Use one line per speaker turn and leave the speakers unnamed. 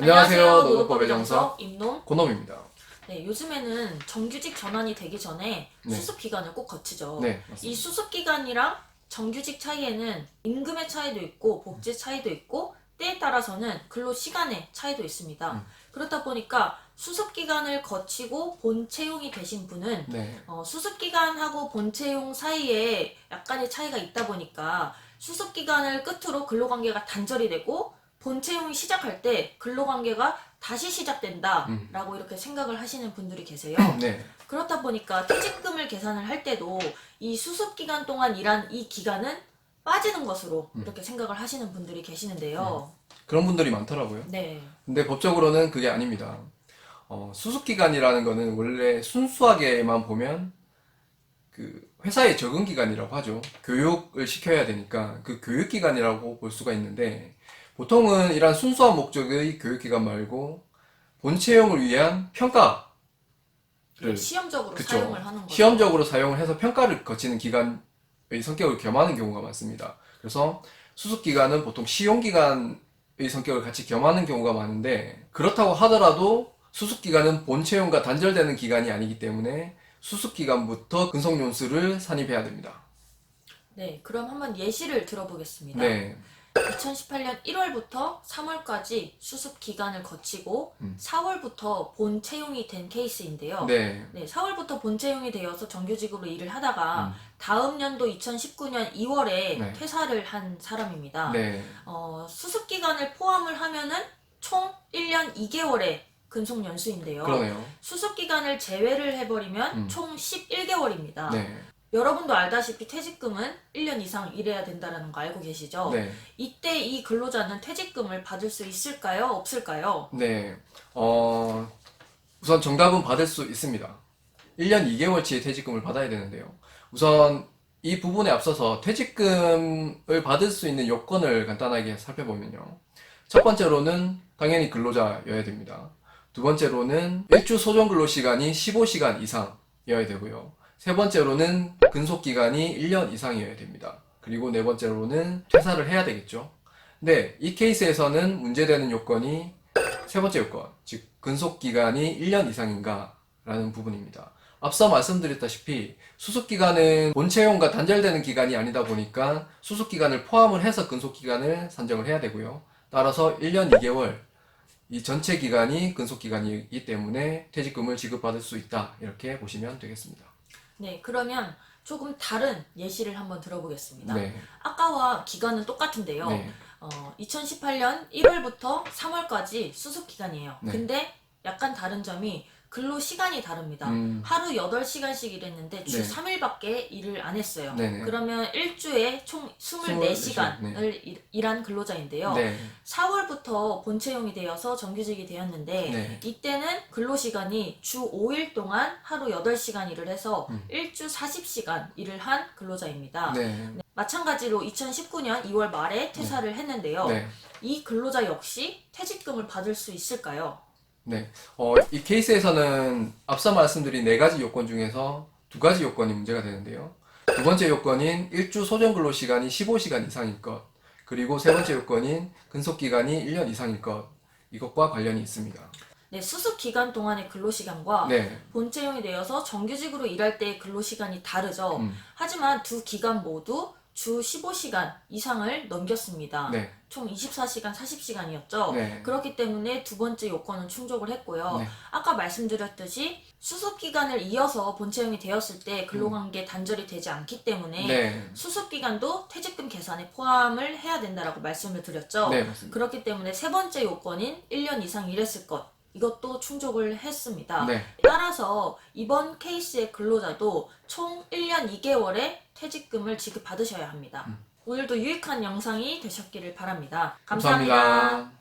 안녕하세요. 노동법의 정석
임놈.
고놈입니다.
네, 요즘에는 정규직 전환이 되기 전에
네.
수습 기간을 꼭 거치죠.
네,
이
맞습니다.
수습 기간이랑 정규직 차이에는 임금의 차이도 있고 복지 차이도 있고 때에 따라서는 근로 시간의 차이도 있습니다. 그렇다 보니까 수습 기간을 거치고 본 채용이 되신 분은
네.
수습 기간하고 본 채용 사이에 약간의 차이가 있다 보니까 수습 기간을 끝으로 근로관계가 단절이 되고 본 채용이 시작할 때 근로관계가 다시 시작된다라고 이렇게 생각을 하시는 분들이 계세요.
네.
그렇다 보니까 퇴직금을 계산을 할 때도 이 수습 기간 동안 일한 이 기간은 빠지는 것으로 이렇게 생각을 하시는 분들이 계시는데요.
그런 분들이 많더라고요.
네.
근데 법적으로는 그게 아닙니다. 수습기간이라는 거는 원래 순수하게만 보면 그 회사의 적응기간이라고 하죠. 교육을 시켜야 되니까 그 교육기간이라고 볼 수가 있는데 보통은 이런 순수한 목적의 교육기간 말고 본 채용을 위한 평가를
시험적으로
그쵸.
사용을 하는 거죠.
시험적으로 사용을 해서 평가를 거치는 기간의 성격을 겸하는 경우가 많습니다. 그래서 수습기간은 보통 시용기간의 성격을 같이 겸하는 경우가 많은데 그렇다고 하더라도 수습기간은 본 채용과 단절되는 기간이 아니기 때문에 수습기간부터 근속연수를 산입해야 됩니다.
네, 그럼 한번 예시를 들어보겠습니다.
네.
2018년 1월부터 3월까지 수습 기간을 거치고 4월부터 본 채용이 된 케이스인데요.
네.
4월부터 본 채용이 되어서 정규직으로 일을 하다가 다음 연도 2019년 2월에
네.
퇴사를 한 사람입니다.
네.
수습 기간을 포함을 하면은 총 1년 2개월의 근속 연수인데요.
그러네요.
수습 기간을 제외를 해버리면 총 11개월입니다.
네.
여러분도 알다시피 퇴직금은 1년 이상 일해야 된다는 거 알고 계시죠?
네.
이때 이 근로자는 퇴직금을 받을 수 있을까요? 없을까요?
네. 우선 정답은 받을 수 있습니다. 1년 2개월치의 퇴직금을 받아야 되는데요. 우선 이 부분에 앞서서 퇴직금을 받을 수 있는 요건을 간단하게 살펴보면요. 첫 번째로는 당연히 근로자여야 됩니다. 두 번째로는 일주 소정 근로 시간이 15시간 이상이어야 되고요. 세 번째로는 근속 기간이 1년 이상이어야 됩니다. 그리고 네 번째로는 퇴사를 해야 되겠죠. 근데 이 케이스에서는 문제되는 요건이 세 번째 요건, 즉 근속 기간이 1년 이상인가 라는 부분입니다. 앞서 말씀드렸다시피 수습 기간은 본 채용과 단절되는 기간이 아니다 보니까 수습 기간을 포함을 해서 근속 기간을 산정을 해야 되고요. 따라서 1년 2개월 이 전체 기간이 근속 기간이기 때문에 퇴직금을 지급받을 수 있다. 이렇게 보시면 되겠습니다.
네, 그러면 조금 다른 예시를 한번 들어보겠습니다.
네.
아까와 기간은 똑같은데요.
네.
2018년 1월부터 3월까지 수습 기간이에요.
네.
근데 약간 다른 점이 근로 시간이 다릅니다. 하루 8시간씩 일했는데 주
네.
3일밖에 일을 안 했어요.
네네.
그러면 일주에 총 24시간을
네.
일한 근로자인데요.
네.
4월부터 본 채용이 되어서 정규직이 되었는데
네.
이때는 근로시간이 주 5일 동안 하루 8시간 일을 해서 일주 40시간 일을 한 근로자입니다.
네.
마찬가지로 2019년 2월 말에 퇴사를 했는데요.
네.
이 근로자 역시 퇴직금을 받을 수 있을까요?
네. 이 케이스에서는 앞서 말씀드린 네 가지 요건 중에서 두 가지 요건이 문제가 되는데요. 두 번째 요건인 일주 소정 근로 시간이 15시간 이상일 것, 그리고 세 번째 요건인 근속 기간이 1년 이상일 것, 이것과 관련이 있습니다.
네, 수습 기간 동안의 근로시간과
네.
본 채용이 되어서 정규직으로 일할 때의 근로시간이 다르죠. 하지만 두 기간 모두 주 15시간 이상을 넘겼습니다.
네.
총 24시간, 40시간이었죠.
네.
그렇기 때문에 두 번째 요건은 충족을 했고요.
네.
아까 말씀드렸듯이 수습 기간을 이어서 본 채용이 되었을 때 근로관계 단절이 되지 않기 때문에
네.
수습 기간도 퇴직금 계산에 포함을 해야 된다라고 말씀을 드렸죠.
네, 맞습니다.
그렇기 때문에 세 번째 요건인 1년 이상 일했을 것, 이것도 충족을 했습니다.
네.
따라서 이번 케이스의 근로자도 총 1년 2개월의 퇴직금을 지급받으셔야 합니다. 오늘도 유익한 영상이 되셨기를 바랍니다. 감사합니다.
감사합니다.